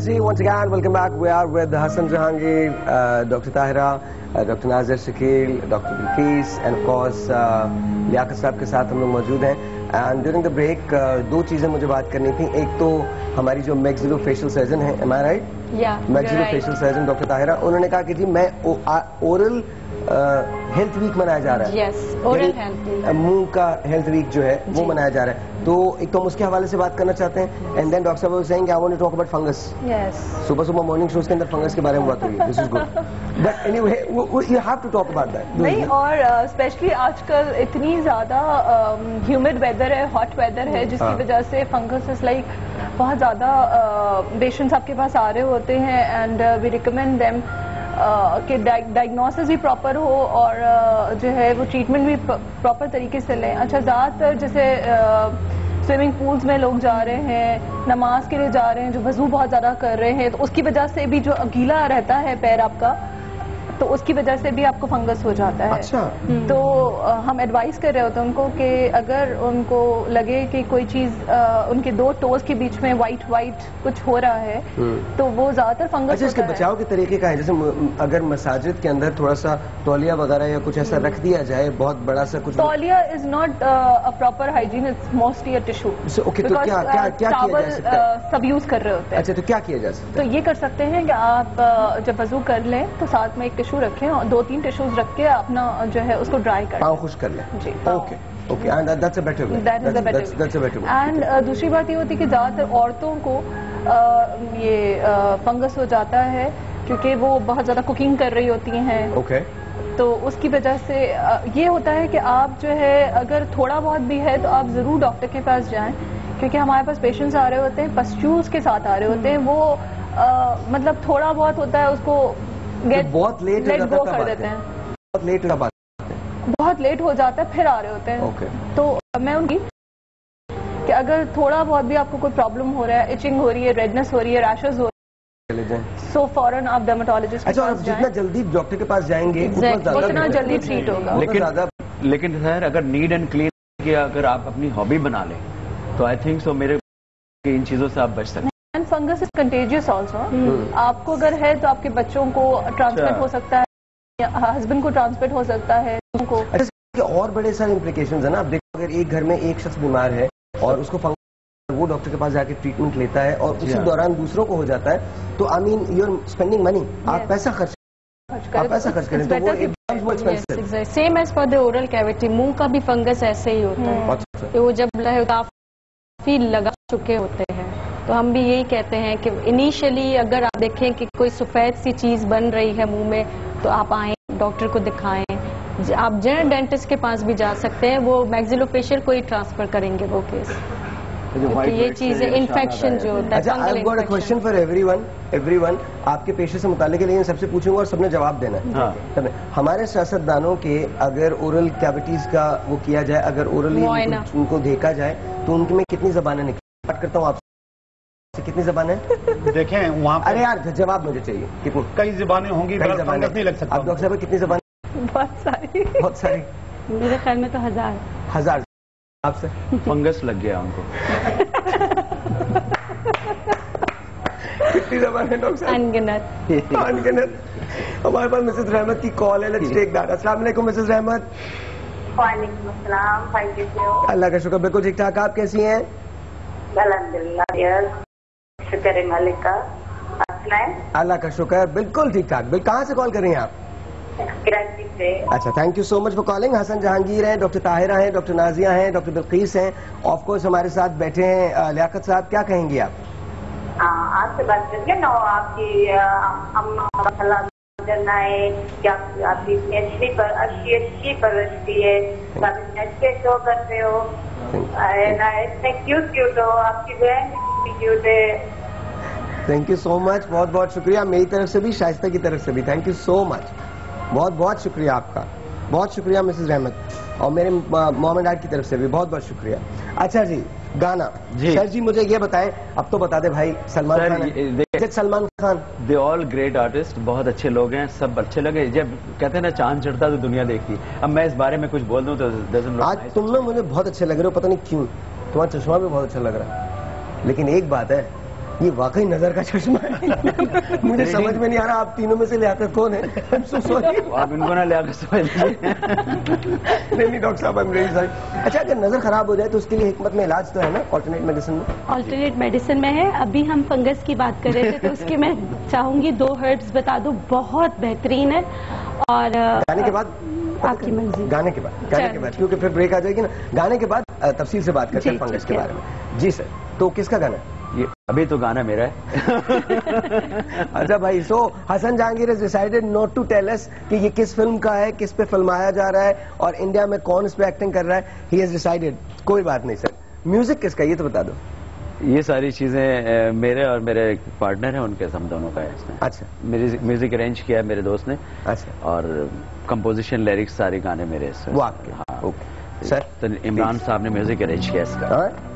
Ji, once again, welcome back. We are with Hassan Jahangir, Dr. Tahira, Dr. Nazir Shakil, Dr. Bilqis, and of course Liaquat साहब के साथ हम लोग मौजूद हैं. एंड ड्यूरिंग द ब्रेक दो चीजें मुझे बात करनी थी. एक तो हमारी जो मैक्सिलोफेशियल सर्जन है, am I right? Maxillofacial surgeon doctor Tahira, उन्होंने कहा कि जी मैं ओरल हेल्थ वीक मनाया जा रहा है. यस, ओरल हेल्थ, मुंह का हेल्थ वीक जो है वो मनाया जा रहा है. तो एक तो हम उसके हवाले से बात करना चाहते हैं. एंड देन डॉक्टर साहब was saying I want to talk about fungus. Yes, सुबह सुबह मॉर्निंग शोज के अंदर फंगस के बारे में बात हुई. This is good, but anyway you have to talk about that. नहीं, और स्पेशली आजकल इतनी ज्यादा ह्यूमिड वेदर है, हॉट वेदर है, जिसकी वजह से फंगस इज लाइक बहुत ज्यादा पेशेंट्स आपके पास आ रहे होते हैं. एंड वी रिकमेंड देम कि डायग्नोसिस भी प्रॉपर हो और जो है वो ट्रीटमेंट भी प्रॉपर तरीके से लें. अच्छा, ज़्यादातर जैसे स्विमिंग पूल्स में लोग जा रहे हैं, नमाज के लिए जा रहे हैं, जो वजू बहुत ज़्यादा कर रहे हैं, तो उसकी वजह से भी जो गीला रहता है पैर आपका, तो उसकी वजह से भी आपको फंगस हो जाता है. अच्छा. तो हम एडवाइस कर रहे होते हैं उनको कि अगर उनको लगे कि कोई चीज उनके दो टोज के बीच में वाइट कुछ हो रहा है, तो वो ज्यादातर फंगस. अच्छा, इसके बचाव के तरीके का है? जैसे अगर मसाजिद के अंदर थोड़ा सा तौलिया वगैरह या कुछ ऐसा रख दिया जाए, बहुत बड़ा सा कुछ. तौलिया is not a proper hygiene, it's mostly a tissue. Okay, तो क्या क्या क्या किया जा सकता है? सब यूज कर रहे होते हैं. अच्छा, तो क्या किया जा सकता है? तो ये कर सकते हैं कि आप जब वजू कर लें तो साथ में एक टिश्यू रखें और 2-3 टिश्यूज रख के अपना जो है उसको ड्राई कर पाँव खुश कर लें. जी. Okay okay, and that's a better way. That's a better way. And दूसरी बात ये होती है कि ज्यादातर औरतों को ये फंगस हो जाता है क्योंकि वो बहुत ज्यादा कुकिंग कर रही होती हैं. ओके. तो उसकी वजह से ये होता है कि आप जो है अगर थोड़ा बहुत भी है तो आप जरूर डॉक्टर के पास जाएं, क्योंकि हमारे पास पेशेंट्स आ रहे होते हैं पस्ट्यूल्स के साथ आ रहे होते हैं. वो मतलब थोड़ा बहुत होता है उसको बहुत लेट लेट गो कर देते हैं. बहुत लेट हो जाता है, फिर आ रहे होते हैं. Okay. तो मैं उनकी कि अगर थोड़ा बहुत भी आपको कोई प्रॉब्लम हो रहा है, इचिंग हो रही है, रेडनेस हो रही है, रैशेस हो रही है, सो फौरन आप डर्मेटोलॉजिस्ट के पास जाएं. जितना जल्दी डॉक्टर के पास जाएंगे उतना जल्दी ट्रीट होगा. लेकिन सर अगर नीट एंड क्लीन की अगर आप अपनी हॉबी बना लें तो आई थिंक सो मेरे इन चीजों से आप बच सकते हैं. And fungus is contagious also. आपको अगर है तो आपके बच्चों को ट्रांसमिट हो सकता है, हस्बैंड को ट्रांसमिट हो सकता है. और बड़े सारे इम्प्लीकेशंस है ना. आप देखो, अगर एक घर में एक शख्स बीमार है और उसको फंगस, वो डॉक्टर के पास जाके ट्रीटमेंट लेता है और उसी दौरान दूसरों को हो जाता है, तो I mean you are spending money. आप पैसा खर्च करें तो वो एकदम expensive. Same as for the oral cavity, मुंह का भी फंगस ऐसे ही होता है. तो वो जब काफी लगा चुके होते हैं, तो हम भी यही कहते हैं कि इनिशियली अगर आप देखें कि कोई सफेद सी चीज बन रही है मुंह में, तो आप आए डॉक्टर को दिखाएं. आप जनरल डेंटिस्ट के पास भी जा सकते हैं, वो मैक्सिलोफेशियल को ही ट्रांसफर करेंगे वो केस. ये चीजें इन्फेक्शन जो होता है. अच्छा, I have got a question for everyone. आपके पेशे से मुतालिक है, लेकिन सबसे पूछूंगा और सबने जवाब देना है. हमारे सियासतदानों के अगर ओरल कैविटीज का वो किया जाए, अगर ओरली उनको देखा जाए, तो उनकी में कितनी जबानें निकली? बात करता हूँ आपसे, कितनी जबानें देखें वहाँ? अरे यार, जवाब मुझे चाहिए. कितनी? कई जबानें होंगी, फंगस नहीं लग सकता. आप डॉक्टर साहब कितनी जबानें? बहुत सारी. मेरे ख्याल में तो 1000. आपसे फंगस लग गया उनको. कितनी जबानें डॉक्टर साहब? अनगिनत. हमारे पास मिसेस रहमत की कॉल है. Let's take that. अस्सलाम वालेकुम मिसेस रहमत. वालेकुम अस्सलाम. कैसे हो? अल्लाह का शुक्र, बिल्कुल ठीक ठाक. आप कैसी हैं? अल्हम्दुलिल्लाह यार, शुक्र है मालिक का. अल्लाह का शुक्र, बिल्कुल ठीक ठाक. कहाँ से कॉल कर रही हैं आप? कराची से. अच्छा, thank you so much for calling. Hasan Jahangir हैं, डॉक्टर ताहिरा हैं, डॉक्टर नाजिया हैं, डॉक्टर बिल्कीस हैं. ऑफ कोर्स हमारे साथ बैठे हैं लियाकत साहब. क्या कहेंगी आप? आपसे बात करिए ना. आपकी अम्मा जानना है कि आपकी अच्छी परवरिश है, अच्छे शो करते हो, इतने क्यूट हो, आपकी बहन क्यूट है. Thank you so much. बहुत बहुत शुक्रिया मेरी तरफ से भी, शाइस्ता की तरफ से भी. Thank you so much. बहुत बहुत शुक्रिया आपका. बहुत शुक्रिया मिसेस रहमत, और मेरे मॉम एंड डैड की तरफ से भी बहुत बहुत शुक्रिया. अच्छा जी, गाना जी. सर जी मुझे ये बताएं, अब तो बता दे भाई, Salman Khan. Salman Khan they all great artist, बहुत अच्छे लोग हैं, सब अच्छे लगे. जब कहते हैं ना चांद चढ़ता तो दुनिया देखती. अब मैं इस बारे में कुछ बोल दूं तो आज तुम ना मुझे बहुत अच्छे लग रहे हो, पता नहीं क्यों. तुम्हारा चश्मा भी बहुत अच्छा लग रहा है. लेकिन एक बात है, ये वाकई नजर का चश्मा है। मुझे समझ में नहीं आ रहा आप तीनों में से लियाकत कौन है। आप इनको ना लियाकत समझ लीजिए। नहीं डॉक्टर साहब, आई एम रियली सॉरी। अच्छा, अगर नजर खराब हो जाए तो उसके लिए हिकमत में इलाज तो है ना ऑल्टरनेट मेडिसिन में? ऑल्टरनेट मेडिसिन में है। अभी हम फंगस की बात कर रहे थे तो उसके मैं चाहूंगी 2 हर्ब्स बता दूं, बहुत बेहतरीन है। और गाने के बाद आपकी मर्जी। गाने के बाद क्योंकि फिर ब्रेक आ जाएगी ना। गाने के बाद तफसील से बात करते हैं फंगस के बारे में। जी सर, तो किसका गाना है ये? अभी तो गाना मेरा है। अच्छा भाई, सो Hasan Jahangir has decided not to tell us कि ये किस फिल्म का है, किस पे फिल्माया जा रहा है और इंडिया में कौन इस पे एक्टिंग कर रहा है। he has decided। कोई बात नहीं सर, म्यूजिक किसका ये तो बता दो। ये सारी चीजें मेरे और मेरे पार्टनर हैं, उनके हम दोनों का है इसमें। अच्छा, मेरी म्यूजिक अरेंज किया है मेरे दोस्त ने। अच्छा, और कंपोजिशन लिरिक्स सारे गाने मेरे इसमें। वो आपके? हाँ। ओके सर, तो इमरान साहब ने म्यूजिक अरेंज किया इसका।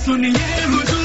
सुनिए हुजूर।